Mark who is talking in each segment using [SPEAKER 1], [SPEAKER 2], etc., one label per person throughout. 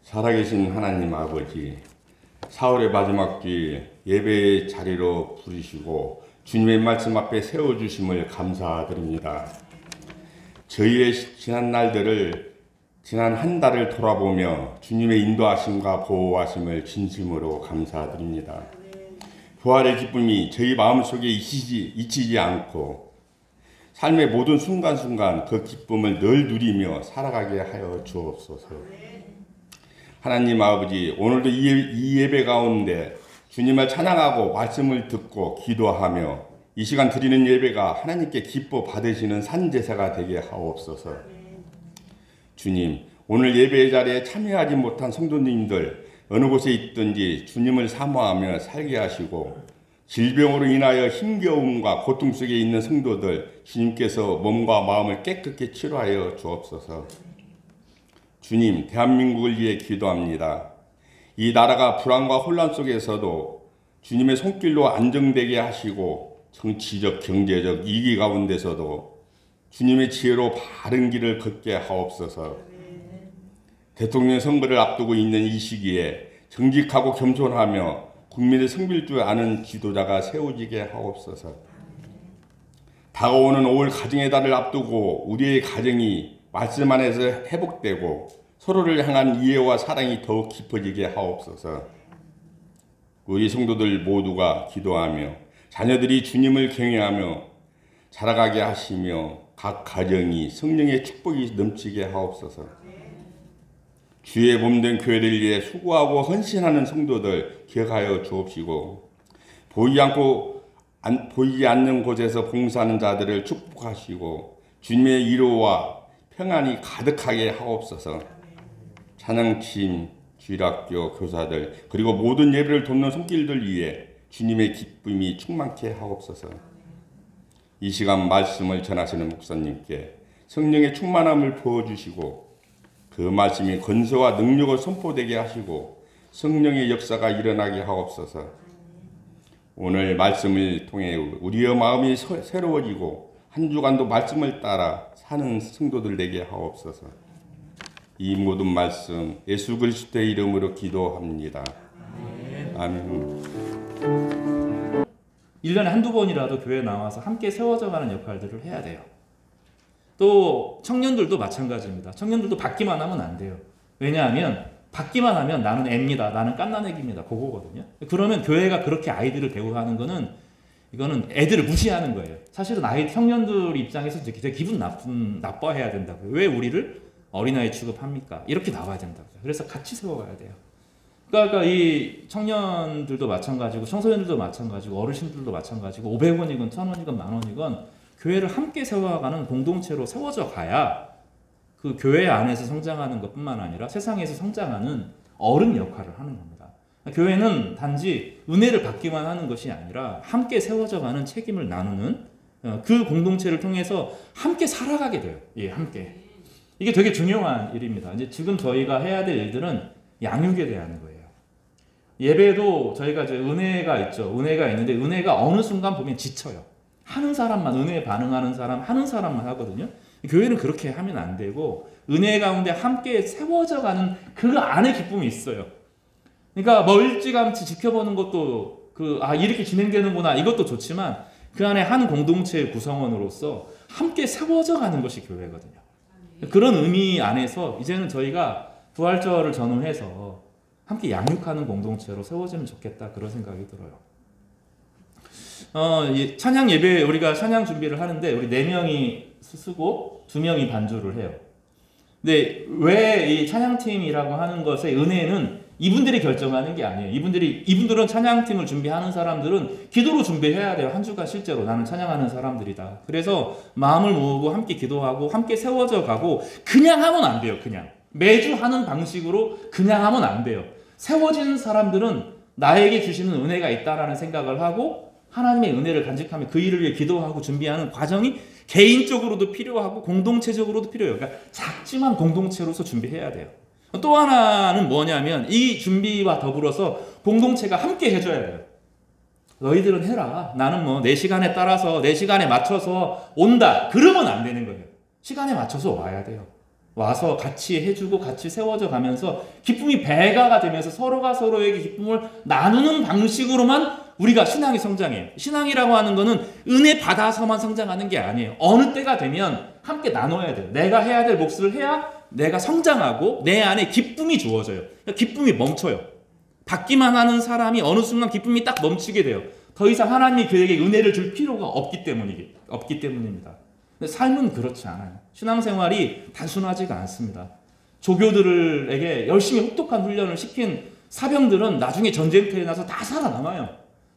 [SPEAKER 1] 살아계신 하나님 아버지, 사월의 마지막 주일 예배의 자리로 부르시고 주님의 말씀 앞에 세워주심을 감사드립니다. 저희의 지난 날들을, 지난 한 달을 돌아보며 주님의 인도하심과 보호하심을 진심으로 감사드립니다. 부활의 기쁨이 저희 마음속에 잊히지 않고 삶의 모든 순간순간 그 기쁨을 늘 누리며 살아가게 하여 주옵소서. 하나님 아버지, 오늘도 이 예배 가운데 주님을 찬양하고 말씀을 듣고 기도하며 이 시간 드리는 예배가 하나님께 기뻐 받으시는 산제사가 되게 하옵소서. 주님, 오늘 예배의 자리에 참여하지 못한 성도님들 어느 곳에 있든지 주님을 사모하며 살게 하시고, 질병으로 인하여 힘겨움과 고통 속에 있는 성도들 주님께서 몸과 마음을 깨끗게 치료하여 주옵소서. 주님, 대한민국을 위해 기도합니다. 이 나라가 불안과 혼란 속에서도 주님의 손길로 안정되게 하시고, 정치적, 경제적 위기 가운데서도 주님의 지혜로 바른 길을 걷게 하옵소서. 대통령 선거를 앞두고 있는 이 시기에 정직하고 겸손하며 국민의 섬길 줄 아는 지도자가 세워지게 하옵소서. 다가오는 5월 가정의 달을 앞두고 우리의 가정이 말씀 안에서 회복되고 서로를 향한 이해와 사랑이 더욱 깊어지게 하옵소서. 우리 성도들 모두가 기도하며 자녀들이 주님을 경외하며 자라가게 하시며 각 가정이 성령의 축복이 넘치게 하옵소서. 주의 몸된 교회를 위해 수고하고 헌신하는 성도들 기억하여 주옵시고, 보이지 않는 곳에서 봉사하는 자들을 축복하시고 주님의 위로와 평안이 가득하게 하옵소서. 찬양팀, 주일학교 교사들, 그리고 모든 예배를 돕는 손길들 위해 주님의 기쁨이 충만케 하옵소서. 이 시간 말씀을 전하시는 목사님께 성령의 충만함을 부어주시고 그 말씀이 권세와 능력을 선포되게 하시고 성령의 역사가 일어나게 하옵소서. 오늘 말씀을 통해 우리의 마음이 새로워지고 한 주간도 말씀을 따라 사는 성도들 되게 하옵소서. 이 모든 말씀 예수 그리스도의 이름으로 기도합니다. 아멘.
[SPEAKER 2] 1년에 한두 번이라도 교회에 나와서 함께 세워져 가는 역할들을 해야 돼요. 또 청년들도 마찬가지입니다. 청년들도 받기만 하면 안 돼요. 왜냐하면 받기만 하면 나는 애입니다, 나는 깐난애기입니다, 그거거든요. 그러면 교회가 그렇게 아이들을 대우하는 거는, 이거는 애들을 무시하는 거예요. 사실은 청년들 입장에서 되게 기분 나빠해야 된다고요. 왜 우리를 어린아이 취급합니까? 이렇게 나와야 된다고요. 그래서 같이 세워가야 돼요. 그러니까 이 청년들도 마찬가지고 청소년들도 마찬가지고 어르신들도 마찬가지고 500원이건 1000원이건 만원이건 교회를 함께 세워가는 공동체로 세워져 가야 그 교회 안에서 성장하는 것뿐만 아니라 세상에서 성장하는 어른 역할을 하는 겁니다. 교회는 단지 은혜를 받기만 하는 것이 아니라 함께 세워져 가는 책임을 나누는 그 공동체를 통해서 함께 살아가게 돼요. 예, 함께. 이게 되게 중요한 일입니다. 이제 지금 저희가 해야 될 일들은 양육에 대한 거예요. 예배도 저희가 이제 은혜가 있죠. 은혜가 있는데 은혜가 어느 순간 보면 지쳐요. 하는 사람만, 은혜에 반응하는 사람, 하는 사람만 하거든요. 교회는 그렇게 하면 안 되고 은혜 가운데 함께 세워져 가는 그 안에 기쁨이 있어요. 그러니까 멀찌감치 지켜보는 것도 이렇게 진행되는구나, 이것도 좋지만 그 안에 한 공동체의 구성원으로서 함께 세워져 가는 것이 교회거든요. 그런 의미 안에서 이제는 저희가 부활절을 전후해서 함께 양육하는 공동체로 세워지면 좋겠다, 그런 생각이 들어요. 찬양 예배, 우리가 찬양 준비를 하는데 우리 4명이 쓰고 2명이 반주를 해요. 근데 왜 이 찬양팀이라고 하는 것의 은혜는 이분들이 결정하는 게 아니에요. 이분들은 찬양팀을 준비하는 사람들은 기도로 준비해야 돼요. 한 주간 실제로 나는 찬양하는 사람들이다. 그래서 마음을 모으고 함께 기도하고 함께 세워져 가고, 그냥 하면 안 돼요. 그냥 매주 하는 방식으로 그냥 하면 안 돼요. 세워지는 사람들은 나에게 주시는 은혜가 있다라는 생각을 하고 하나님의 은혜를 간직하며 그 일을 위해 기도하고 준비하는 과정이 개인적으로도 필요하고 공동체적으로도 필요해요. 그러니까 작지만 공동체로서 준비해야 돼요. 또 하나는 뭐냐면 이 준비와 더불어서 공동체가 함께 해줘야 돼요. 너희들은 해라. 나는 내 시간에 따라서 내 시간에 맞춰서 온다. 그러면 안 되는 거예요. 시간에 맞춰서 와야 돼요. 와서 같이 해주고 같이 세워져 가면서 기쁨이 배가가 되면서 서로가 서로에게 기쁨을 나누는 방식으로만 우리가 신앙이 성장해요. 신앙이라고 하는 거는 은혜 받아서만 성장하는 게 아니에요. 어느 때가 되면 함께 나눠야 돼요. 내가 해야 될 몫을 해야 내가 성장하고 내 안에 기쁨이 주어져요. 기쁨이 멈춰요. 받기만 하는 사람이 어느 순간 기쁨이 딱 멈추게 돼요. 더 이상 하나님이 그에게 은혜를 줄 필요가 없기 때문입니다. 근데 삶은 그렇지 않아요. 신앙생활이 단순하지가 않습니다. 조교들에게 열심히 혹독한 훈련을 시킨 사병들은 나중에 전쟁터에 나서 다 살아남아요.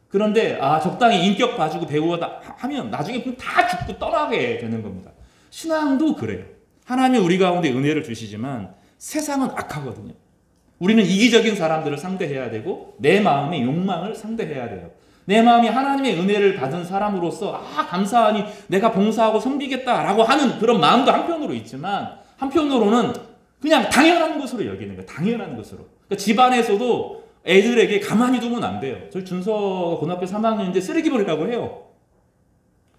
[SPEAKER 2] 그런데 적당히 인격 봐주고 배우다 하면 나중에 다 죽고 떠나게 되는 겁니다. 신앙도 그래요. 하나님이 우리 가운데 은혜를 주시지만 세상은 악하거든요. 우리는 이기적인 사람들을 상대해야 되고 내 마음의 욕망을 상대해야 돼요. 내 마음이 하나님의 은혜를 받은 사람으로서 감사하니 내가 봉사하고 섬기겠다라고 하는 그런 마음도 한편으로 있지만 한편으로는 그냥 당연한 것으로 여기는 거예요. 당연한 것으로. 그러니까 집안에서도 애들에게 가만히 두면 안 돼요. 저희 준서 고등학교 3학년인데 쓰레기버리라고 해요.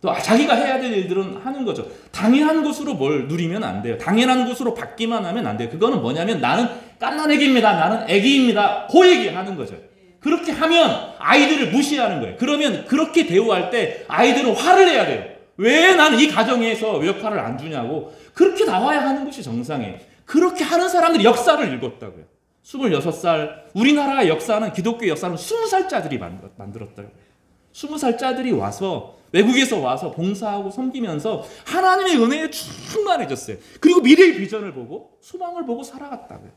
[SPEAKER 2] 또 자기가 해야 될 일들은 하는 거죠. 당연한 것으로 뭘 누리면 안 돼요. 당연한 것으로 받기만 하면 안 돼요. 그거는 뭐냐면 나는 갓난 애기입니다. 나는 애기입니다. 그 얘기하는 거죠. 그렇게 하면 아이들을 무시하는 거예요. 그러면 그렇게 대우할 때 아이들은 화를 내야 돼요. 왜 나는 이 가정에서 역할을 안 주냐고. 그렇게 나와야 하는 것이 정상이에요. 그렇게 하는 사람들이 역사를 읽었다고요. 26살, 우리나라의 역사는, 기독교 역사는 20살짜들이 만들었다고요. 20살짜들이 와서, 외국에서 와서 봉사하고 섬기면서 하나님의 은혜에 충만해졌어요. 그리고 미래의 비전을 보고 소망을 보고 살아갔다고요.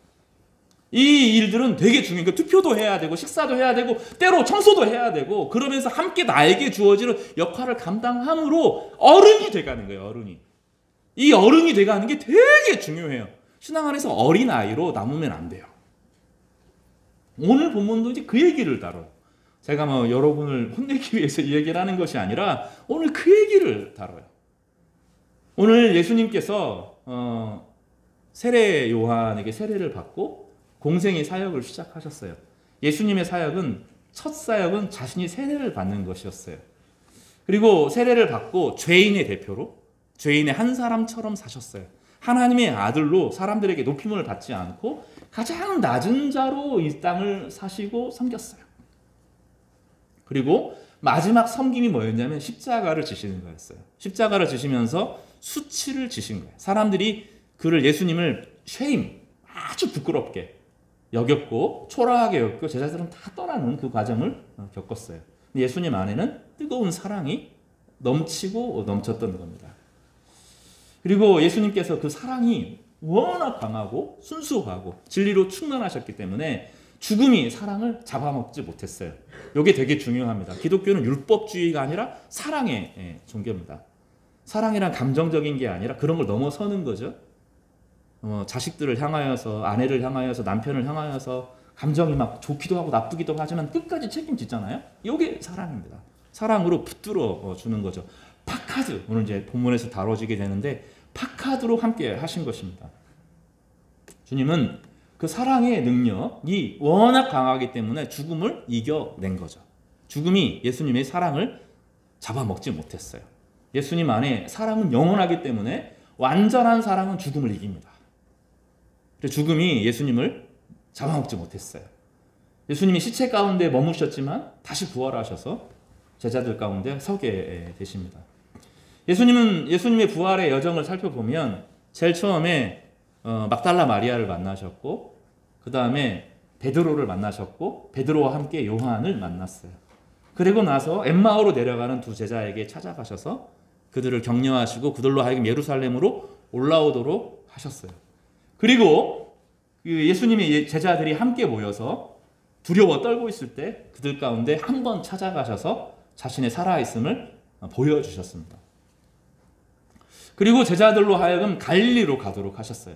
[SPEAKER 2] 이 일들은 되게 중요해요. 그러니까 투표도 해야 되고 식사도 해야 되고 때로 청소도 해야 되고 그러면서 함께 나에게 주어지는 역할을 감당함으로 어른이 돼가는 거예요. 어른이. 이 어른이 돼가는 게 되게 중요해요. 신앙 안에서 어린아이로 남으면 안 돼요. 오늘 본문도 이제 그 얘기를 다뤄요. 제가 여러분을 혼내기 위해서 이 얘기를 하는 것이 아니라 오늘 그 얘기를 다뤄요. 오늘 예수님께서 세례 요한에게 세례를 받고 공생의 사역을 시작하셨어요. 예수님의 사역은 첫 사역은 자신이 세례를 받는 것이었어요. 그리고 세례를 받고 죄인의 대표로 죄인의 한 사람처럼 사셨어요. 하나님의 아들로 사람들에게 높임을 받지 않고 가장 낮은 자로 이 땅을 사시고 섬겼어요. 그리고 마지막 섬김이 뭐였냐면 십자가를 지시는 거였어요. 십자가를 지시면서 수치를 지신 거예요. 사람들이 예수님을 아주 부끄럽게 여겼고 초라하게 여겼고 제자들은 다 떠나는 그 과정을 겪었어요. 근데 예수님 안에는 뜨거운 사랑이 넘치고 넘쳤던 겁니다. 그리고 예수님께서 그 사랑이 워낙 강하고 순수하고 진리로 충만하셨기 때문에 죽음이 사랑을 잡아먹지 못했어요. 이게 되게 중요합니다. 기독교는 율법주의가 아니라 사랑의 종교입니다. 사랑이란 감정적인 게 아니라 그런 걸 넘어서는 거죠. 자식들을 향하여서, 아내를 향하여서, 남편을 향하여서 감정이 막 좋기도 하고 나쁘기도 하지만 끝까지 책임지잖아요. 이게 사랑입니다. 사랑으로 붙들어 주는 거죠. 파카드, 오늘 이제 본문에서 다뤄지게 되는데 파카드로 함께 하신 것입니다. 주님은 그 사랑의 능력이 워낙 강하기 때문에 죽음을 이겨낸 거죠. 죽음이 예수님의 사랑을 잡아먹지 못했어요. 예수님 안에 사랑은 영원하기 때문에 완전한 사랑은 죽음을 이깁니다. 죽음이 예수님을 잡아먹지 못했어요. 예수님이 시체 가운데 머무셨지만 다시 부활하셔서 제자들 가운데 서게 되십니다. 예수님의 부활의 여정을 살펴보면 제일 처음에 막달라 마리아를 만나셨고 그 다음에 베드로를 만나셨고 베드로와 함께 요한을 만났어요. 그리고 나서 엠마오로 내려가는 두 제자에게 찾아가셔서 그들을 격려하시고 그들로 하여금 예루살렘으로 올라오도록 하셨어요. 그리고 예수님의 제자들이 함께 모여서 두려워 떨고 있을 때 그들 가운데 한 번 찾아가셔서 자신의 살아있음을 보여주셨습니다. 그리고 제자들로 하여금 갈릴리로 가도록 하셨어요.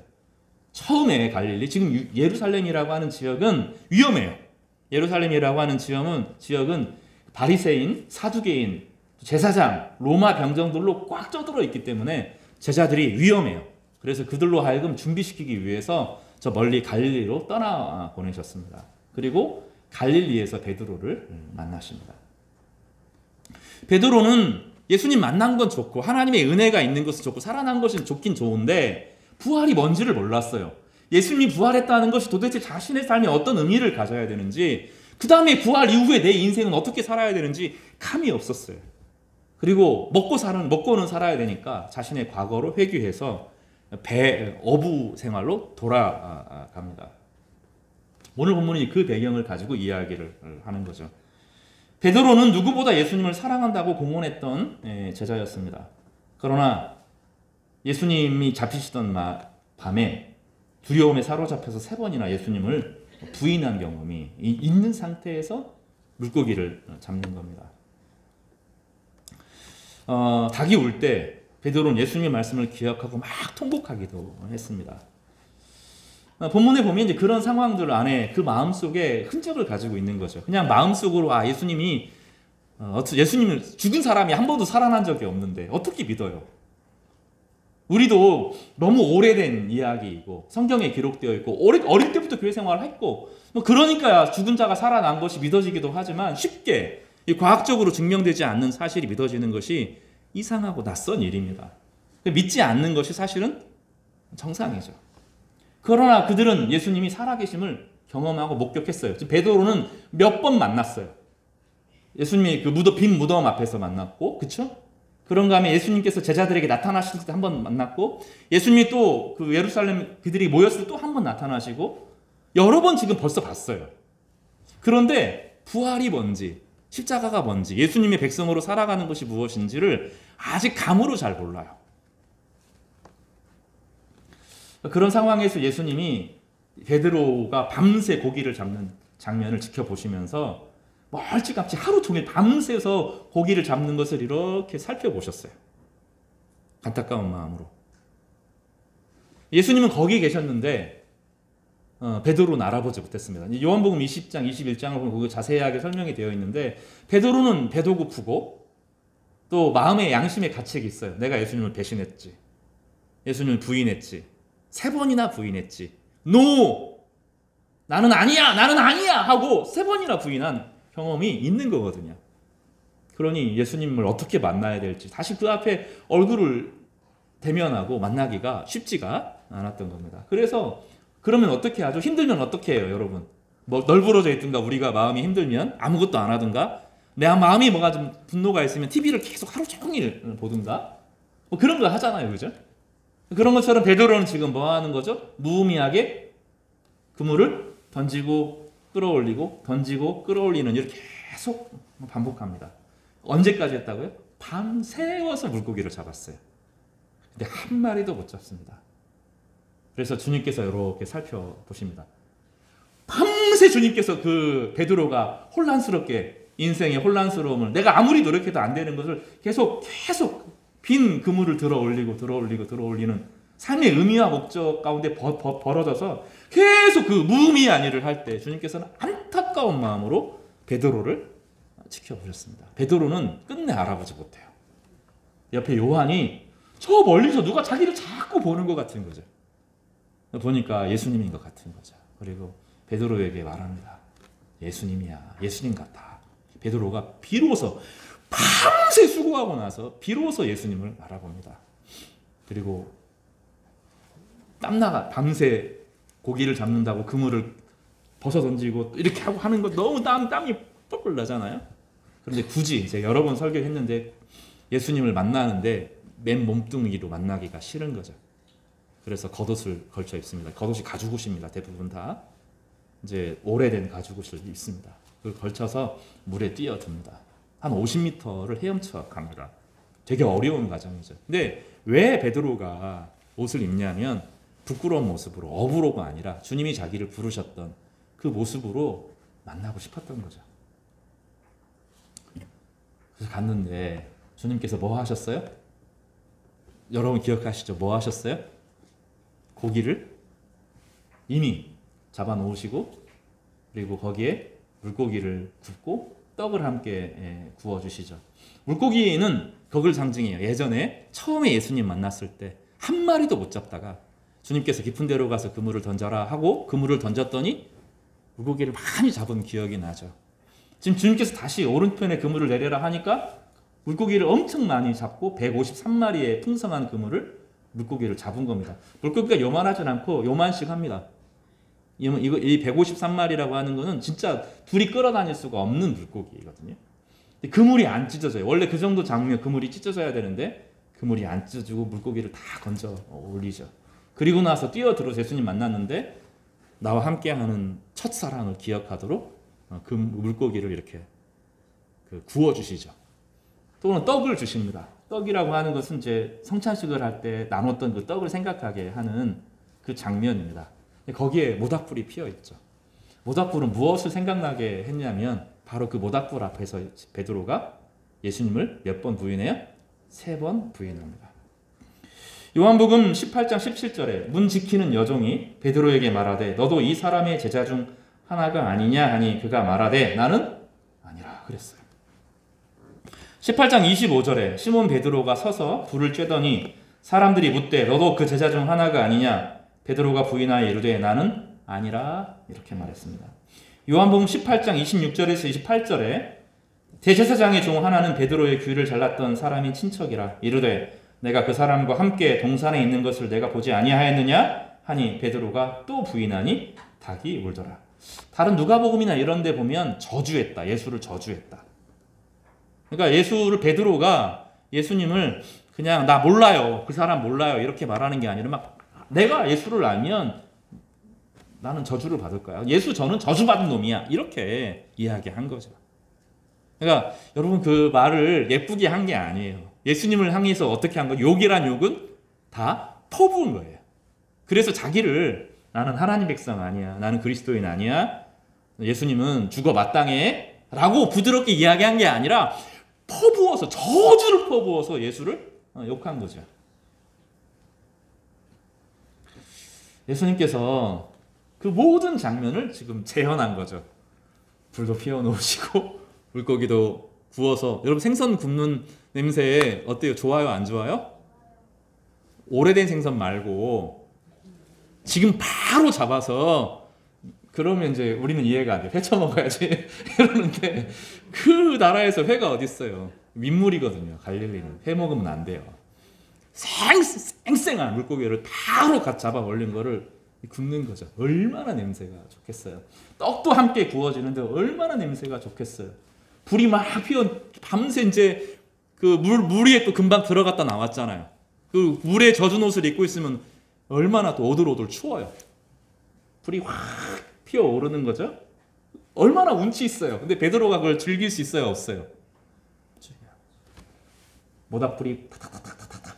[SPEAKER 2] 처음에 갈릴리, 지금 예루살렘이라고 하는 지역은 위험해요. 예루살렘이라고 하는 지역은 바리새인, 사두개인, 제사장, 로마 병정들로 꽉 쪄들어 있기 때문에 제자들이 위험해요. 그래서 그들로 하여금 준비시키기 위해서 저 멀리 갈릴리로 떠나 보내셨습니다. 그리고 갈릴리에서 베드로를 만나십니다. 베드로는 예수님 만난 건 좋고 하나님의 은혜가 있는 것은 좋고 살아난 것은 좋긴 좋은데 부활이 뭔지를 몰랐어요. 예수님이 부활했다는 것이 도대체 자신의 삶에 어떤 의미를 가져야 되는지, 그 다음에 부활 이후에 내 인생은 어떻게 살아야 되는지 감이 없었어요. 그리고 먹고는 살아야 되니까 자신의 과거로 회귀해서 어부 생활로 돌아갑니다. 오늘 본문이 그 배경을 가지고 이야기를 하는 거죠. 베드로는 누구보다 예수님을 사랑한다고 공언했던 제자였습니다. 그러나 예수님이 잡히시던 밤에 두려움에 사로잡혀서 3번이나 예수님을 부인한 경험이 있는 상태에서 물고기를 잡는 겁니다. 닭이 울 때 베드로는 예수님의 말씀을 기억하고 막 통곡하기도 했습니다. 본문에 보면 이제 그런 상황들 안에 그 마음속에 흔적을 가지고 있는 거죠. 그냥 마음속으로 예수님을 죽은 사람이 한 번도 살아난 적이 없는데 어떻게 믿어요? 우리도 너무 오래된 이야기이고 성경에 기록되어 있고 어릴 때부터 교회 생활을 했고 그러니까 죽은 자가 살아난 것이 믿어지기도 하지만 쉽게 과학적으로 증명되지 않는 사실이 믿어지는 것이 이상하고 낯선 일입니다. 믿지 않는 것이 사실은 정상이죠. 그러나 그들은 예수님이 살아계심을 경험하고 목격했어요. 베드로는 몇 번 만났어요. 예수님이 그 빈 무덤 앞에서 만났고, 그쵸? 그런 다음에 예수님께서 제자들에게 나타나실 때 한 번 만났고, 예수님이 또 그 예루살렘 그들이 모였을 때 또 한 번 나타나시고, 여러 번 지금 벌써 봤어요. 그런데 부활이 뭔지, 십자가가 뭔지, 예수님의 백성으로 살아가는 것이 무엇인지를 아직 감으로 잘 몰라요. 그런 상황에서 예수님이 베드로가 밤새 고기를 잡는 장면을 지켜보시면서 멀찌감치 하루 종일 밤새서 고기를 잡는 것을 이렇게 살펴보셨어요. 안타까운 마음으로. 예수님은 거기 계셨는데 베드로는 알아보지 못했습니다. 요한복음 20장, 21장을 보면 거기 자세하게 설명이 되어 있는데 베드로는 배도 고프고 또 마음의 양심의 가책이 있어요. 내가 예수님을 배신했지. 예수님을 부인했지. 3번이나 부인했지. NO! 나는 아니야! 하고 3번이나 부인한 경험이 있는 거거든요. 그러니 예수님을 어떻게 만나야 될지 다시 그 앞에 얼굴을 대면하고 만나기가 쉽지가 않았던 겁니다. 그래서 그러면 어떻게 하죠? 힘들면 어떻게 해요, 여러분? 뭐 널브러져 있든가 우리가 마음이 힘들면 아무것도 안 하든가 내 마음이 뭐가 좀 분노가 있으면 TV를 계속 하루 종일 보든가 뭐 그런 거 하잖아요, 그죠? 그런 것처럼 베드로는 지금 뭐 하는 거죠? 무의미하게 그물을 던지고 끌어올리고 던지고 끌어올리는 일을 계속 반복합니다. 언제까지 했다고요? 밤새워서 물고기를 잡았어요. 근데 한 마리도 못 잡습니다. 그래서 주님께서 이렇게 살펴보십니다. 밤새 주님께서 그 베드로가 혼란스럽게 인생의 혼란스러움을 내가 아무리 노력해도 안 되는 것을 계속 빈 그물을 들어 올리는 삶의 의미와 목적 가운데 벌어져서 계속 그 무의미한 일을 할 때 주님께서는 안타까운 마음으로 베드로를 지켜보셨습니다. 베드로는 끝내 알아보지 못해요. 옆에 요한이 저 멀리서 누가 자기를 자꾸 보는 것 같은 거죠. 보니까 예수님인 것 같은 거죠. 그리고 베드로에게 말합니다. 예수님이야. 예수님 같아. 베드로가 비로소 밤새 수고하고 나서 비로소 예수님을 알아봅니다. 그리고 땀나가 밤새 고기를 잡는다고 그물을 벗어 던지고 이렇게 하고 하는 거 너무 땀이 뻘뻘 나잖아요. 그런데 굳이 제가 여러 번 설교했는데 예수님을 만나는데 맨 몸뚱이로 만나기가 싫은 거죠. 그래서 겉옷을 걸쳐 입습니다. 겉옷이 가죽옷입니다. 대부분 다 이제 오래된 가죽옷을 입습니다. 그걸 걸쳐서 물에 뛰어듭니다. 한 50m를 헤엄쳐 갑니다. 되게 어려운 과정이죠. 근데 왜 베드로가 옷을 입냐면 부끄러운 모습으로 어부로가 아니라 주님이 자기를 부르셨던 그 모습으로 만나고 싶었던 거죠. 그래서 갔는데 주님께서 뭐 하셨어요? 여러분 기억하시죠? 뭐 하셨어요? 고기를 이미 잡아 놓으시고 그리고 거기에 물고기를 굽고 떡을 함께 구워 주시죠. 물고기는 그걸 상징해요. 예전에 처음에 예수님 만났을 때 한 마리도 못 잡다가 주님께서 깊은 데로 가서 그물을 던져라 하고 그물을 던졌더니 물고기를 많이 잡은 기억이 나죠. 지금 주님께서 다시 오른편에 그물을 내려라 하니까 물고기를 엄청 많이 잡고 153마리의 풍성한 그물을 물고기를 잡은 겁니다. 물고기가 요만하진 않고 요만씩 합니다. 이 153마리라고 하는 거는 진짜 둘이 끌어다닐 수가 없는 물고기거든요. 그물이 안 찢어져요. 원래 그 정도 장면 그물이 찢어져야 되는데 그물이 안 찢어지고 물고기를 다 건져 올리죠. 그리고 나서 뛰어들어서 예수님 만났는데 나와 함께하는 첫사랑을 기억하도록 그 물고기를 이렇게 구워주시죠. 또는 떡을 주십니다. 떡이라고 하는 것은 이제 성찬식을 할 때 나눴던 그 떡을 생각하게 하는 그 장면입니다. 거기에 모닥불이 피어 있죠. 모닥불은 무엇을 생각나게 했냐면 바로 그 모닥불 앞에서 베드로가 예수님을 몇 번 부인해요? 3번 부인합니다. 요한복음 18장 17절에 문 지키는 여종이 베드로에게 말하되 너도 이 사람의 제자 중 하나가 아니냐 하니 그가 말하되 나는 아니라 그랬어요. 18장 25절에 시몬 베드로가 서서 불을 쬐더니 사람들이 묻되 너도 그 제자 중 하나가 아니냐 베드로가 부인하여 이르되 나는 아니라 이렇게 말했습니다. 요한복음 18장 26절에서 28절에 대제사장의 종 하나는 베드로의 귀를 잘랐던 사람인 친척이라 이르되 내가 그 사람과 함께 동산에 있는 것을 내가 보지 아니하였느냐 하니 베드로가 또 부인하니 닭이 울더라. 다른 누가복음이나 이런 데 보면 저주했다. 예수를 저주했다. 그러니까 베드로가 예수님을 그냥 나 몰라요. 그 사람 몰라요. 이렇게 말하는 게 아니라 막 내가 예수를 알면 나는 저주를 받을 거야. 예수 저는 저주받은 놈이야. 이렇게 이야기한 거죠. 그러니까 여러분 그 말을 예쁘게 한 게 아니에요. 예수님을 향해서 어떻게 한 거예요? 욕이란 욕은 다 퍼부은 거예요. 그래서 자기를 나는 하나님 백성 아니야. 나는 그리스도인 아니야. 예수님은 죽어 마땅해. 라고 부드럽게 이야기한 게 아니라 퍼부어서 저주를 퍼부어서 예수를 욕한 거죠. 예수님께서 그 모든 장면을 지금 재현한 거죠. 불도 피워놓으시고 물고기도 구워서 여러분 생선 굽는 냄새 어때요? 좋아요? 안 좋아요? 오래된 생선 말고 지금 바로 잡아서 그러면 이제 우리는 이해가 안 돼. 회 처먹어야지 이러는데 그 나라에서 회가 어디 있어요? 민물이거든요. 갈릴리는 회 먹으면 안 돼요. 생생한 물고기를 바로 갓 잡아 올린 거를 굽는 거죠. 얼마나 냄새가 좋겠어요. 떡도 함께 구워지는데 얼마나 냄새가 좋겠어요. 불이 막 피어 밤새 이제 그 물 위에 또 금방 들어갔다 나왔잖아요. 그 물에 젖은 옷을 입고 있으면 얼마나 또 오들오들 추워요. 불이 확 피어오르는 거죠. 얼마나 운치 있어요. 근데 베드로가 그걸 즐길 수 있어요? 없어요? 모닥불이 타타타타타타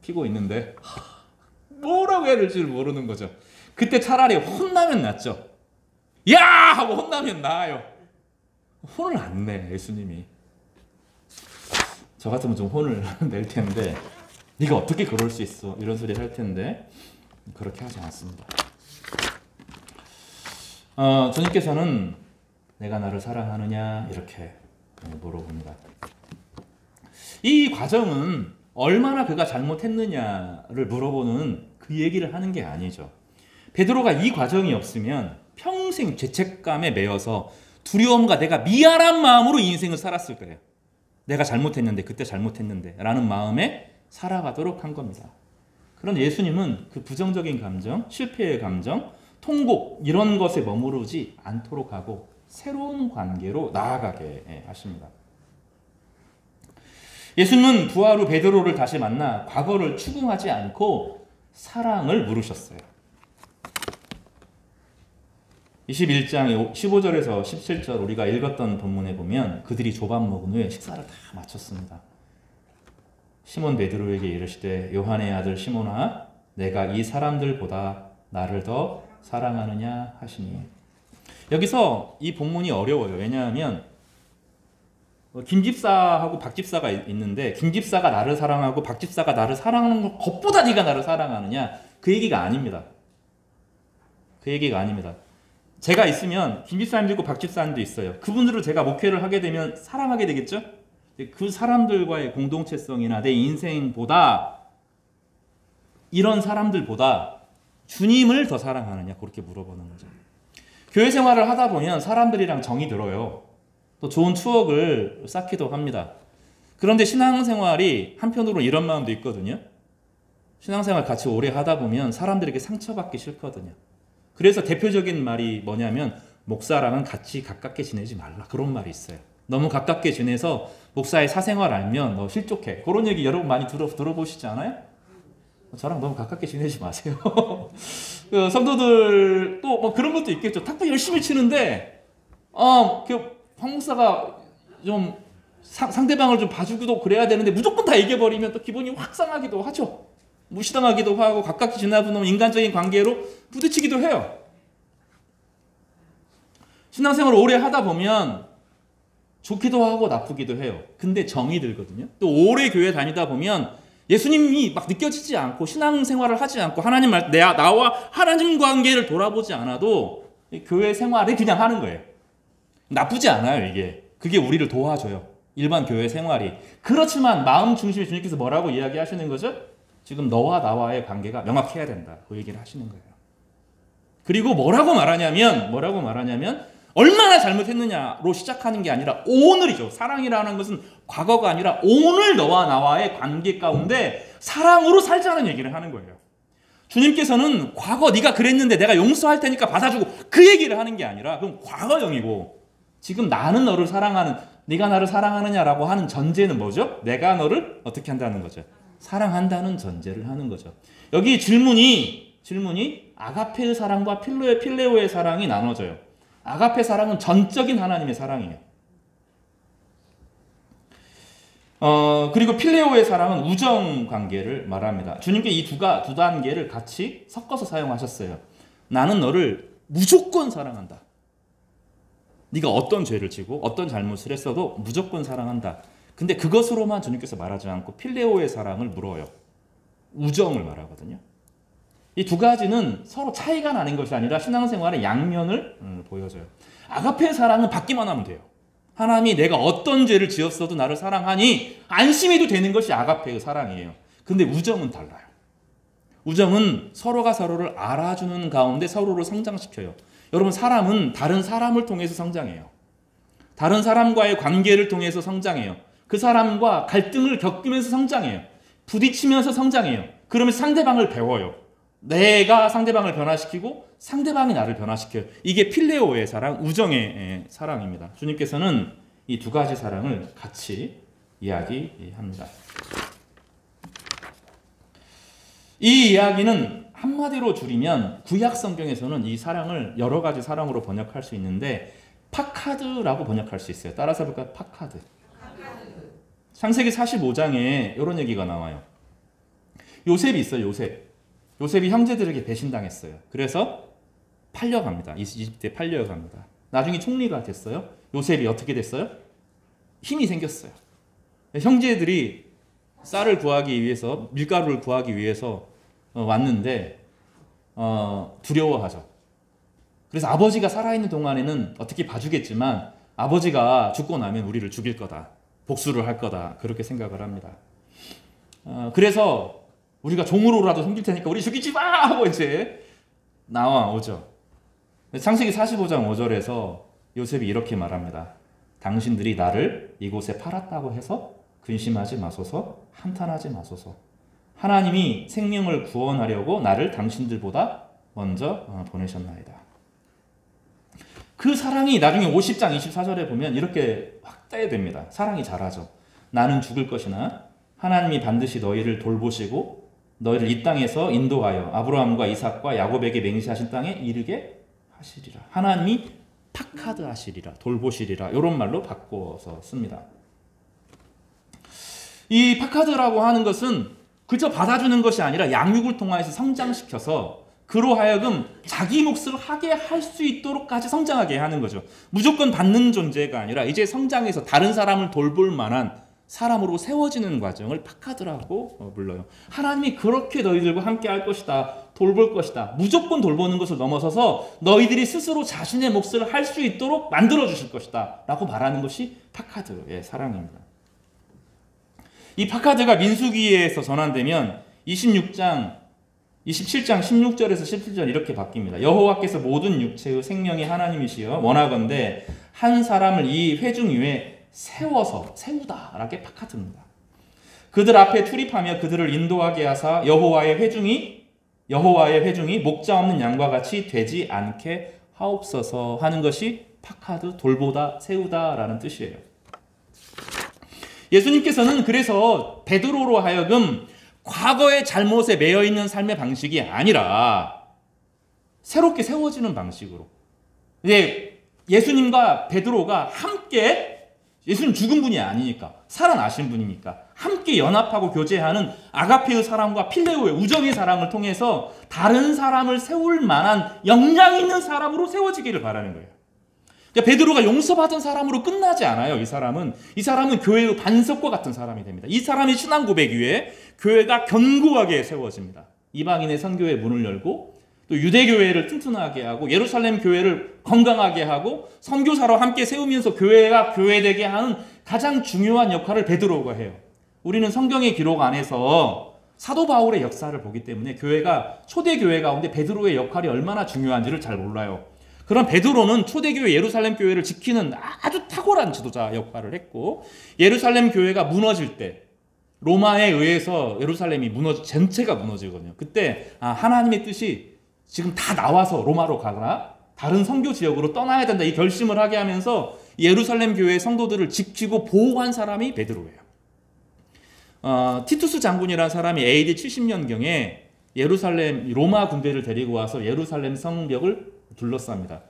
[SPEAKER 2] 피고 있는데 뭐라고 해야 될지 모르는 거죠. 그때 차라리 혼나면 낫죠. 야! 하고 혼나면 나아요. 혼을 안 내, 예수님이. 저 같으면 좀 혼을 낼 텐데 네가 어떻게 그럴 수 있어? 이런 소리 할 텐데 그렇게 하지 않습니다. 주님께서는 내가 나를 사랑하느냐 이렇게 물어봅니다. 이 과정은 얼마나 그가 잘못했느냐를 물어보는 그 얘기를 하는 게 아니죠. 베드로가 이 과정이 없으면 평생 죄책감에 매여서 두려움과 내가 미안한 마음으로 이 인생을 살았을 거예요. 내가 잘못했는데 그때 잘못했는데 라는 마음에 살아가도록 한 겁니다. 그런데 예수님은 그 부정적인 감정, 실패의 감정, 통곡 이런 것에 머무르지 않도록 하고 새로운 관계로 나아가게 하십니다. 예수님은 부활 후 베드로를 다시 만나 과거를 추궁하지 않고 사랑을 물으셨어요. 21장 15절에서 17절 우리가 읽었던 본문에 보면 그들이 조밥 먹은 후에 식사를 다 마쳤습니다. 시몬 베드로에게 이르시되 요한의 아들 시몬아 내가 이 사람들보다 나를 더 사랑하느냐 하시니. 여기서 이 본문이 어려워요. 왜냐하면 김집사하고 박집사가 있는데 김집사가 나를 사랑하고 박집사가 나를 사랑하는 것보다 네가 나를 사랑하느냐 그 얘기가 아닙니다. 그 얘기가 아닙니다. 제가 있으면 김집사님도 있고 박집사님도 있어요. 그분들을 제가 목회를 하게 되면 사랑하게 되겠죠? 그 사람들과의 공동체성이나 내 인생보다 이런 사람들보다 주님을 더 사랑하느냐 그렇게 물어보는 거죠. 교회 생활을 하다 보면 사람들이랑 정이 들어요. 또 좋은 추억을 쌓기도 합니다. 그런데 신앙생활이 한편으로 이런 마음도 있거든요. 신앙생활 같이 오래 하다 보면 사람들에게 상처받기 싫거든요. 그래서 대표적인 말이 뭐냐면 목사랑은 같이 가깝게 지내지 말라. 그런 말이 있어요. 너무 가깝게 지내서 목사의 사생활 알면 너 실족해. 그런 얘기 여러분 많이 들어보시지 않아요? 저랑 너무 가깝게 지내지 마세요. 그 성도들 또 뭐 그런 것도 있겠죠. 탁구 열심히 치는데 황 목사가 좀 상대방을 좀 봐주기도 그래야 되는데 무조건 다 이겨버리면 또 기분이 확 상하기도 하죠. 무시당하기도 하고 가깝게 지나다 보면 인간적인 관계로 부딪히기도 해요. 신앙생활을 오래 하다 보면 좋기도 하고 나쁘기도 해요. 근데 정이 들거든요. 또 오래 교회 다니다 보면 예수님이 막 느껴지지 않고 신앙생활을 하지 않고 하나님 말 나와 하나님 관계를 돌아보지 않아도 교회 생활을 그냥 하는 거예요. 나쁘지 않아요, 이게. 그게 우리를 도와줘요. 일반 교회 생활이. 그렇지만 마음 중심에 주님께서 뭐라고 이야기하시는 거죠? 지금 너와 나와의 관계가 명확해야 된다. 그 얘기를 하시는 거예요. 그리고 뭐라고 말하냐면 얼마나 잘못했느냐로 시작하는 게 아니라 오늘이죠. 사랑이라는 것은 과거가 아니라 오늘 너와 나와의 관계 가운데 사랑으로 살자는 얘기를 하는 거예요. 주님께서는 과거 네가 그랬는데 내가 용서할 테니까 받아주고 그 얘기를 하는 게 아니라 그럼 과거형이고 지금 나는 너를 사랑하는 네가 나를 사랑하느냐라고 하는 전제는 뭐죠? 내가 너를 어떻게 한다는 거죠? 사랑한다는 전제를 하는 거죠. 여기 질문이 아가페의 사랑과 필레오의 사랑이 나눠져요. 아가페 사랑은 전적인 하나님의 사랑이에요. 그리고 필레오의 사랑은 우정 관계를 말합니다. 주님께 이 두 단계를 같이 섞어서 사용하셨어요. 나는 너를 무조건 사랑한다. 네가 어떤 죄를 지고 어떤 잘못을 했어도 무조건 사랑한다. 근데 그것으로만 주님께서 말하지 않고 필레오의 사랑을 물어요. 우정을 말하거든요. 이 두 가지는 서로 차이가 나는 것이 아니라 신앙생활의 양면을 보여줘요. 아가페의 사랑은 받기만 하면 돼요. 하나님이 내가 어떤 죄를 지었어도 나를 사랑하니 안심해도 되는 것이 아가페의 사랑이에요. 근데 우정은 달라요. 우정은 서로가 서로를 알아주는 가운데 서로를 성장시켜요. 여러분, 사람은 다른 사람을 통해서 성장해요. 다른 사람과의 관계를 통해서 성장해요. 그 사람과 갈등을 겪으면서 성장해요. 부딪히면서 성장해요. 그러면 상대방을 배워요. 내가 상대방을 변화시키고 상대방이 나를 변화시켜요. 이게 필레오의 사랑, 우정의 사랑입니다. 주님께서는 이 두 가지 사랑을 같이 이야기합니다. 이 이야기는 한마디로 줄이면 구약 성경에서는 이 사랑을 여러 가지 사랑으로 번역할 수 있는데 파카드라고 번역할 수 있어요. 따라서 볼까요? 파카드. 창세기 45장에 이런 얘기가 나와요. 요셉이 있어요. 요셉이 형제들에게 배신당했어요. 그래서 팔려갑니다. 이집트에 팔려갑니다. 나중에 총리가 됐어요. 요셉이 어떻게 됐어요? 힘이 생겼어요. 형제들이 쌀을 구하기 위해서, 밀가루를 구하기 위해서 왔는데 두려워하죠. 그래서 아버지가 살아있는 동안에는 어떻게 봐주겠지만 아버지가 죽고 나면 우리를 죽일 거다. 복수를 할 거다. 그렇게 생각을 합니다. 그래서 우리가 종으로라도 섬길 테니까 우리 죽이지 마! 하고 이제 나와오죠. 창세기 45장 5절에서 요셉이 이렇게 말합니다. 당신들이 나를 이곳에 팔았다고 해서 근심하지 마소서, 한탄하지 마소서. 하나님이 생명을 구원하려고 나를 당신들보다 먼저 보내셨나이다. 그 사랑이 나중에 50장 24절에 보면 이렇게 확대됩니다. 사랑이 잘하죠. 나는 죽을 것이나 하나님이 반드시 너희를 돌보시고 너희를 이 땅에서 인도하여 아브라함과 이삭과 야곱에게 맹세하신 땅에 이르게 하시리라. 하나님이 파카드 하시리라, 돌보시리라, 이런 말로 바꿔서 씁니다. 이 파카드라고 하는 것은 그저 받아주는 것이 아니라 양육을 통해서 성장시켜서 그로 하여금 자기 몫을 하게 할 수 있도록까지 성장하게 하는 거죠. 무조건 받는 존재가 아니라 이제 성장해서 다른 사람을 돌볼 만한 사람으로 세워지는 과정을 파카드라고 불러요. 하나님이 그렇게 너희들과 함께 할 것이다. 돌볼 것이다. 무조건 돌보는 것을 넘어서서 너희들이 스스로 자신의 몫을 할 수 있도록 만들어 주실 것이다. 라고 말하는 것이 파카드의 사랑입니다. 이 파카드가 민수기에서 전환되면 27장 16절에서 17절 이렇게 바뀝니다. 여호와께서 모든 육체의 생명의 하나님이시여 원하건대 한 사람을 이 회중 위에 세우다 라게 파카드입니다. 그들 앞에 출입하며 그들을 인도하게 하사 여호와의 회중이 목자 없는 양과 같이 되지 않게 하옵소서 하는 것이 파카드 돌보다 세우다라는 뜻이에요. 예수님께서는 그래서 베드로로 하여금 과거의 잘못에 매여 있는 삶의 방식이 아니라 새롭게 세워지는 방식으로, 이제 예수님과 베드로가 함께, 예수님 죽은 분이 아니니까 살아나신 분이니까 함께 연합하고 교제하는 아가페의 사랑과 필레오의 우정의 사랑을 통해서 다른 사람을 세울 만한 역량 있는 사람으로 세워지기를 바라는 거예요. 그러니까 베드로가 용서받은 사람으로 끝나지 않아요. 이 사람은 교회의 반석과 같은 사람이 됩니다. 이 사람의 신앙 고백 위에 교회가 견고하게 세워집니다. 이방인의 선교의 문을 열고 또 유대교회를 튼튼하게 하고 예루살렘 교회를 건강하게 하고 선교사로 함께 세우면서 교회가 교회되게 하는 가장 중요한 역할을 베드로가 해요. 우리는 성경의 기록 안에서 사도 바울의 역사를 보기 때문에 교회가, 초대교회 가운데 베드로의 역할이 얼마나 중요한지를 잘 몰라요. 그런 베드로는 초대교회 예루살렘 교회를 지키는 아주 탁월한 지도자 역할을 했고, 예루살렘 교회가 무너질 때 로마에 의해서 예루살렘이 전체가 무너지거든요. 그때 하나님의 뜻이 지금 다 나와서 로마로 가거나 다른 선교 지역으로 떠나야 된다, 이 결심을 하게 하면서 예루살렘 교회의 성도들을 지키고 보호한 사람이 베드로예요. 티투스 장군이라는 사람이 AD 70년경에 로마 군대를 데리고 와서 예루살렘 성벽을 둘러쌉니다.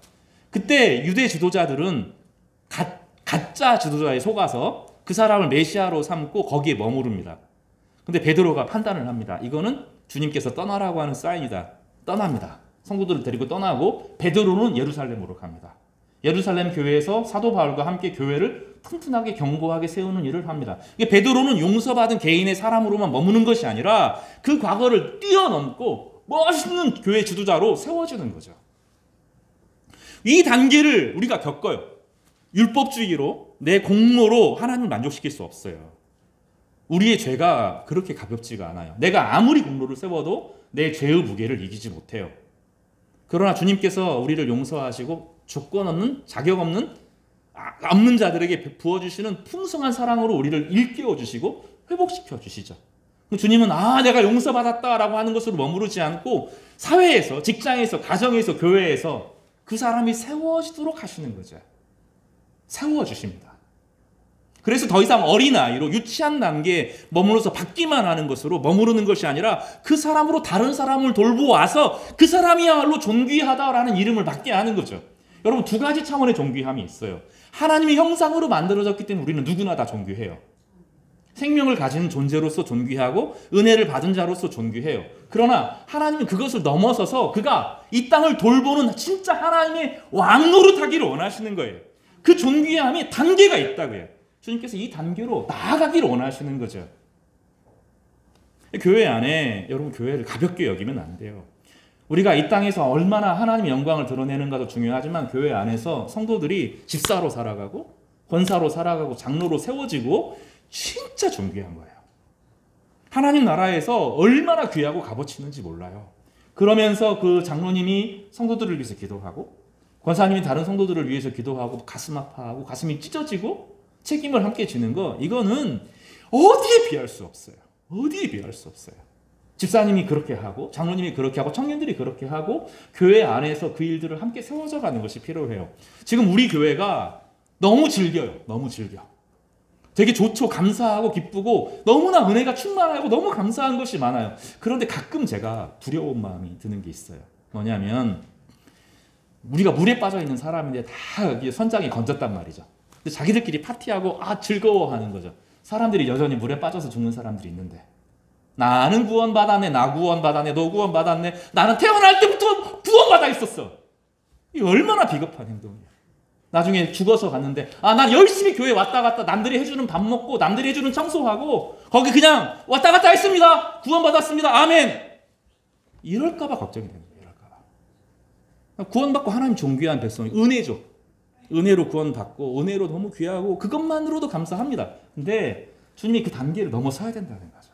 [SPEAKER 2] 그때 유대 지도자들은 가짜 지도자에 속아서 그 사람을 메시아로 삼고 거기에 머무릅니다. 근데 베드로가 판단을 합니다. 이거는 주님께서 떠나라고 하는 사인이다. 떠납니다. 성도들을 데리고 떠나고 베드로는 예루살렘으로 갑니다. 예루살렘 교회에서 사도 바울과 함께 교회를 튼튼하게 견고하게 세우는 일을 합니다. 베드로는 용서받은 개인의 사람으로만 머무는 것이 아니라 그 과거를 뛰어넘고 멋있는 교회 지도자로 세워지는 거죠. 이 단계를 우리가 겪어요. 율법주의로, 내 공로로 하나님을 만족시킬 수 없어요. 우리의 죄가 그렇게 가볍지가 않아요. 내가 아무리 공로를 세워도 내 죄의 무게를 이기지 못해요. 그러나 주님께서 우리를 용서하시고 조건 없는, 자격 없는 자들에게 부어주시는 풍성한 사랑으로 우리를 일깨워 주시고 회복시켜 주시죠. 주님은 내가 용서받았다라고 하는 것으로 머무르지 않고 사회에서, 직장에서, 가정에서, 교회에서 그 사람이 세워지도록 하시는 거죠. 세워주십니다. 그래서 더 이상 어린아이로 유치한 단계에 머무르서 받기만 하는 것으로 머무르는 것이 아니라 그 사람으로 다른 사람을 돌보아서 그 사람이야말로 존귀하다라는 이름을 받게 하는 거죠. 여러분, 두 가지 차원의 존귀함이 있어요. 하나님의 형상으로 만들어졌기 때문에 우리는 누구나 다 존귀해요. 생명을 가진 존재로서 존귀하고 은혜를 받은 자로서 존귀해요. 그러나 하나님은 그것을 넘어서서 그가 이 땅을 돌보는 진짜 하나님의 왕 노릇하기를 원하시는 거예요. 그 존귀함이 단계가 있다고요. 주님께서 이 단계로 나아가기를 원하시는 거죠. 교회 안에, 여러분, 교회를 가볍게 여기면 안 돼요. 우리가 이 땅에서 얼마나 하나님의 영광을 드러내는가도 중요하지만 교회 안에서 성도들이 집사로 살아가고 권사로 살아가고 장로로 세워지고 진짜 존귀한 거예요. 하나님 나라에서 얼마나 귀하고 값어치는지 몰라요. 그러면서 그 장로님이 성도들을 위해서 기도하고 권사님이 다른 성도들을 위해서 기도하고 가슴 아파하고 가슴이 찢어지고 책임을 함께 지는 거, 이거는 어디에 비할 수 없어요. 어디에 비할 수 없어요. 집사님이 그렇게 하고 장로님이 그렇게 하고 청년들이 그렇게 하고 교회 안에서 그 일들을 함께 세워져 가는 것이 필요해요. 지금 우리 교회가 너무 즐겨요. 너무 즐겨. 되게 좋죠. 감사하고 기쁘고 너무나 은혜가 충만하고 너무 감사한 것이 많아요. 그런데 가끔 제가 두려운 마음이 드는 게 있어요. 뭐냐면 우리가 물에 빠져 있는 사람인데 다 선장이 건졌단 말이죠. 근데 자기들끼리 파티하고 즐거워하는 거죠. 사람들이 여전히 물에 빠져서 죽는 사람들이 있는데, 나는 구원받았네, 나 구원받았네, 너 구원받았네, 나는 태어날 때부터 구원받아 있었어. 이 얼마나 비겁한 행동이야. 나중에 죽어서 갔는데 난 열심히 교회 왔다 갔다 남들이 해주는 밥 먹고 남들이 해주는 청소하고 거기 그냥 왔다 갔다 했습니다. 구원받았습니다. 아멘. 이럴까 봐 걱정이 됩니다. 이럴까 봐. 구원받고 하나님 존귀한 백성이 은혜죠. 은혜로 구원받고 은혜로 너무 귀하고 그것만으로도 감사합니다. 근데 주님이 그 단계를 넘어서야 된다는 거죠.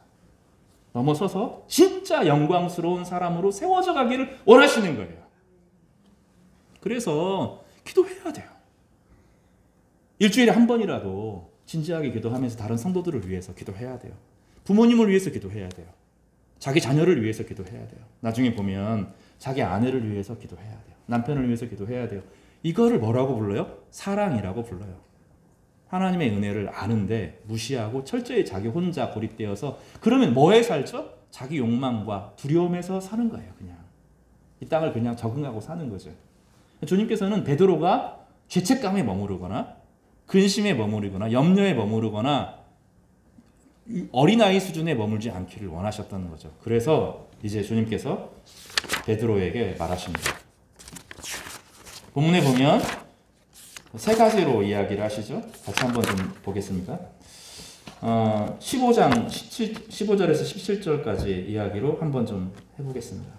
[SPEAKER 2] 넘어서서 진짜 영광스러운 사람으로 세워져 가기를 원하시는 거예요. 그래서 기도해야 돼요. 일주일에 한 번이라도 진지하게 기도하면서 다른 성도들을 위해서 기도해야 돼요. 부모님을 위해서 기도해야 돼요. 자기 자녀를 위해서 기도해야 돼요. 나중에 보면 자기 아내를 위해서 기도해야 돼요. 남편을 위해서 기도해야 돼요. 이거를 뭐라고 불러요? 사랑이라고 불러요. 하나님의 은혜를 아는데 무시하고 철저히 자기 혼자 고립되어서 그러면 뭐에 살죠? 자기 욕망과 두려움에서 사는 거예요. 그냥 이 땅을 그냥 적응하고 사는 거죠. 주님께서는 베드로가 죄책감에 머무르거나 근심에 머무르거나 염려에 머무르거나 어린아이 수준에 머물지 않기를 원하셨다는 거죠. 그래서 이제 주님께서 베드로에게 말하십니다. 본문에 보면 세 가지로 이야기를 하시죠. 같이 한번 좀 보겠습니까? 15절에서 17절까지 이야기로 한번 좀 해보겠습니다.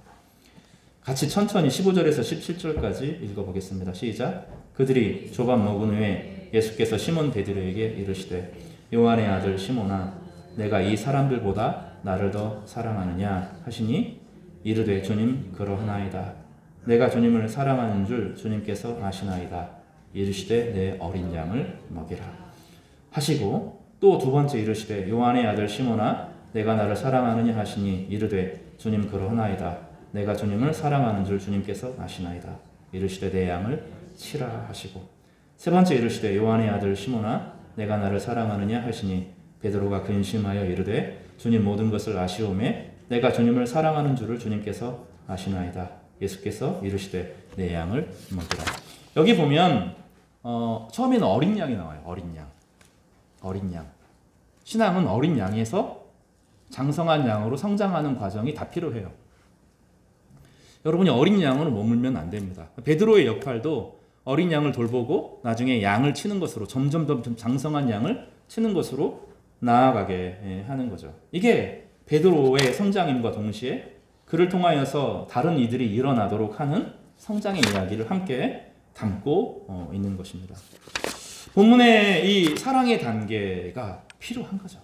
[SPEAKER 2] 같이 천천히 15절에서 17절까지 읽어보겠습니다. 시작. 그들이 조밥 먹은 후에 예수께서 시몬 베드로에게 이르시되 요한의 아들 시몬아 내가 이 사람들보다 나를 더 사랑하느냐 하시니 이르되 주님 그러하나이다. 내가 주님을 사랑하는 줄 주님께서 아시나이다. 이르시되 내 어린 양을 먹이라 하시고 또 두 번째 이르시되 요한의 아들 시몬아 내가 나를 사랑하느냐 하시니 이르되 주님 그러하나이다. 내가 주님을 사랑하는 줄 주님께서 아시나이다. 이르시되 내 양을 치라 하시고 세 번째 이르시되 요한의 아들 시몬아 내가 나를 사랑하느냐 하시니 베드로가 근심하여 이르되 주님 모든 것을 아시오매 내가 주님을 사랑하는 줄을 주님께서 아시나이다. 예수께서 이르시되 내 양을 먹이라. 여기 보면 처음에는 어린 양이 나와요. 어린 양. 신앙은 어린 양에서 장성한 양으로 성장하는 과정이 다 필요해요. 여러분이 어린 양으로 머물면 안 됩니다. 베드로의 역할도 어린 양을 돌보고 나중에 양을 치는 것으로 점점 장성한 양을 치는 것으로 나아가게 하는 거죠. 이게 베드로의 성장임과 동시에 그를 통하여서 다른 이들이 일어나도록 하는 성장의 이야기를 함께 담고 있는 것입니다. 본문의 이 사랑의 단계가 필요한 거죠.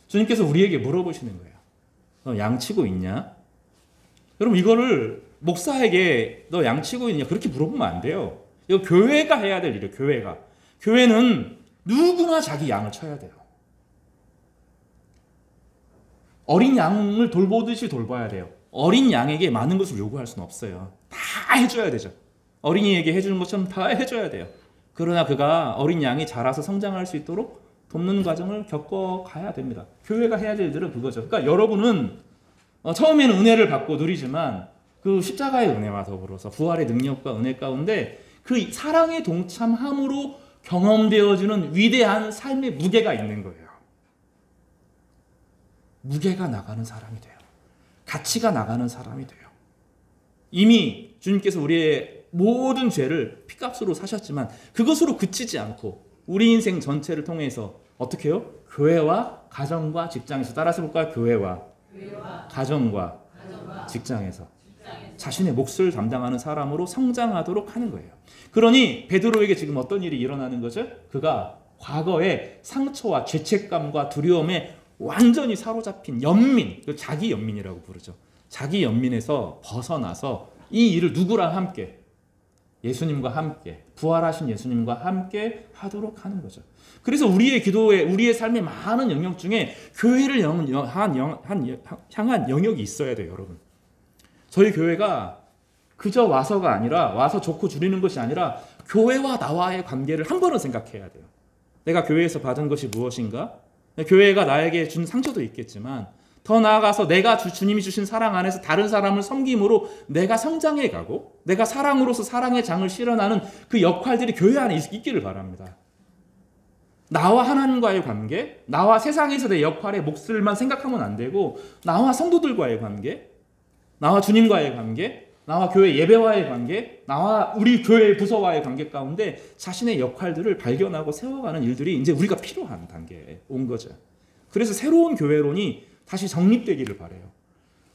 [SPEAKER 2] 주님께서 우리에게 물어보시는 거예요. 너 양치고 있냐? 여러분 이거를 목사에게 너 양치고 있냐? 그렇게 물어보면 안 돼요. 이거 교회가 해야 될 일이에요. 교회가. 교회는 누구나 자기 양을 쳐야 돼요. 어린 양을 돌보듯이 돌봐야 돼요. 어린 양에게 많은 것을 요구할 수는 없어요. 다 해줘야 되죠. 어린이에게 해주는 것처럼 다 해줘야 돼요. 그러나 그가 어린 양이 자라서 성장할 수 있도록 돕는 과정을 겪어가야 됩니다. 교회가 해야 될 일들은 그거죠. 그러니까 여러분은 처음에는 은혜를 받고 누리지만 그 십자가의 은혜와 더불어서 부활의 능력과 은혜 가운데 그 사랑의 동참함으로 경험되어지는 위대한 삶의 무게가 있는 거예요. 무게가 나가는 사람이 돼요. 가치가 나가는 사람이 돼요. 이미 주님께서 우리의 모든 죄를 피값으로 사셨지만 그것으로 그치지 않고 우리 인생 전체를 통해서 어떻게 해요? 교회와 가정과 직장에서 따라서 볼까요? 교회와 가정과 직장에서 자신의 몫을 담당하는 사람으로 성장하도록 하는 거예요. 그러니 베드로에게 지금 어떤 일이 일어나는 거죠? 그가 과거의 상처와 죄책감과 두려움에 완전히 사로잡힌 연민, 자기 연민이라고 부르죠. 자기 연민에서 벗어나서 이 일을 누구랑 함께? 예수님과 함께, 부활하신 예수님과 함께 하도록 하는 거죠. 그래서 우리의 기도에, 우리의 삶의 많은 영역 중에 교회를 향한 영역이 있어야 돼요, 여러분. 저희 교회가 그저 와서가 아니라, 와서 좋고 줄이는 것이 아니라 교회와 나와의 관계를 한 번은 생각해야 돼요. 내가 교회에서 받은 것이 무엇인가? 교회가 나에게 준 상처도 있겠지만 더 나아가서 내가 주님이 주신 사랑 안에서 다른 사람을 섬김으로 내가 성장해 가고 내가 사랑으로서 사랑의 장을 실현하는 그 역할들이 교회 안에 있기를 바랍니다. 나와 하나님과의 관계, 나와 세상에서 내 역할의 몫을만 생각하면 안 되고 나와 성도들과의 관계, 나와 주님과의 관계, 나와 교회 예배와의 관계, 나와 우리 교회 부서와의 관계 가운데 자신의 역할들을 발견하고 세워가는 일들이 이제 우리가 필요한 단계에 온 거죠. 그래서 새로운 교회론이 다시 정립되기를 바라요.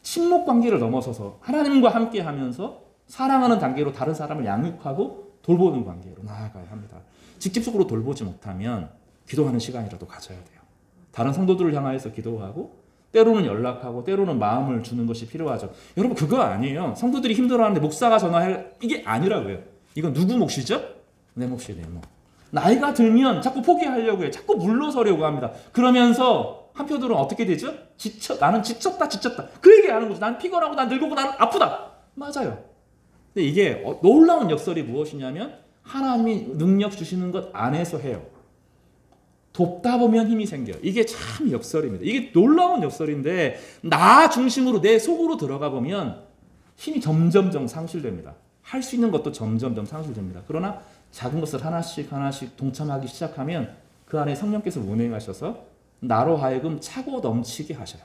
[SPEAKER 2] 친목 관계를 넘어서서 하나님과 함께 하면서 사랑하는 단계로 다른 사람을 양육하고 돌보는 관계로 나아가야 합니다. 직접적으로 돌보지 못하면 기도하는 시간이라도 가져야 돼요. 다른 성도들을 향하여서 기도하고 때로는 연락하고 때로는 마음을 주는 것이 필요하죠. 여러분 그거 아니에요. 성도들이 힘들어하는데 목사가 전화할 이게 아니라고요. 이건 누구 몫이죠? 내 몫이에요. 내 몫. 나이가 들면 자꾸 포기하려고 해요. 자꾸 물러서려고 합니다. 그러면서 한편으로는 어떻게 되죠? 나는 지쳤다. 그 얘기하는 거죠. 난 피곤하고 난 늙고 난 아프다. 맞아요. 근데 이게 놀라운 역설이 무엇이냐면 하나님이 능력 주시는 것 안에서 해요. 돕다 보면 힘이 생겨요. 이게 참 역설입니다. 이게 놀라운 역설인데 나 중심으로 내 속으로 들어가 보면 힘이 점점점 상실됩니다. 할 수 있는 것도 점점점 상실됩니다. 그러나 작은 것을 하나씩 동참하기 시작하면 그 안에 성령께서 운행하셔서 나로 하여금 차고 넘치게 하셔요.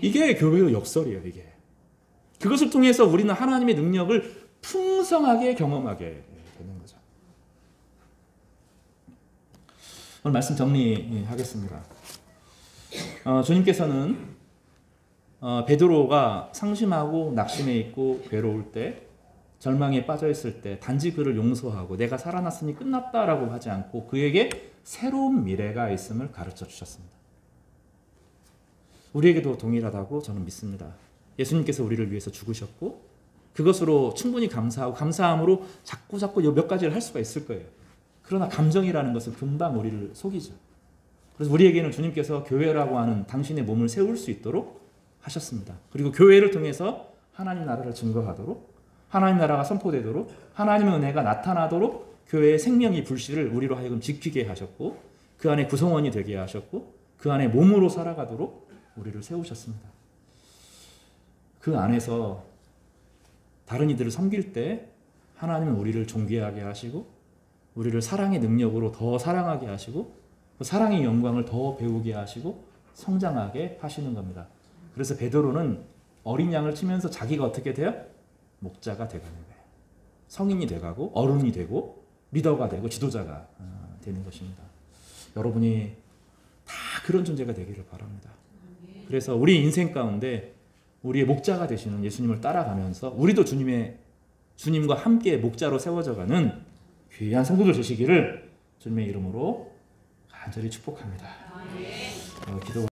[SPEAKER 2] 이게 교회의 역설이에요. 이게. 그것을 통해서 우리는 하나님의 능력을 풍성하게 경험하게 되는 거죠. 오늘 말씀 정리하겠습니다. 주님께서는 베드로가 상심하고 낙심해 있고 괴로울 때, 절망에 빠져 있을 때 단지 그를 용서하고 내가 살아났으니 끝났다라고 하지 않고 그에게 새로운 미래가 있음을 가르쳐 주셨습니다. 우리에게도 동일하다고 저는 믿습니다. 예수님께서 우리를 위해서 죽으셨고 그것으로 충분히 감사하고 감사함으로 자꾸 몇 가지를 할 수가 있을 거예요. 그러나 감정이라는 것은 금방 우리를 속이죠. 그래서 우리에게는 주님께서 교회라고 하는 당신의 몸을 세울 수 있도록 하셨습니다. 그리고 교회를 통해서 하나님 나라를 증거하도록, 하나님 나라가 선포되도록, 하나님의 은혜가 나타나도록 교회의 생명이 불씨를 우리로 하여금 지키게 하셨고 그 안에 구성원이 되게 하셨고 그 안에 몸으로 살아가도록 우리를 세우셨습니다. 그 안에서 다른 이들을 섬길 때 하나님은 우리를 존귀하게 하시고 우리를 사랑의 능력으로 더 사랑하게 하시고 그 사랑의 영광을 더 배우게 하시고 성장하게 하시는 겁니다. 그래서 베드로는 어린 양을 치면서 자기가 어떻게 돼요? 목자가 돼가는 거예요. 성인이 돼가고 어른이 되고 리더가 되고 지도자가 되는 것입니다. 여러분이 다 그런 존재가 되기를 바랍니다. 그래서 우리 인생 가운데 우리의 목자가 되시는 예수님을 따라가면서 우리도 주님과 함께 목자로 세워져가는 귀한 성도들 되시기를 주님의 이름으로 간절히 축복합니다. 기도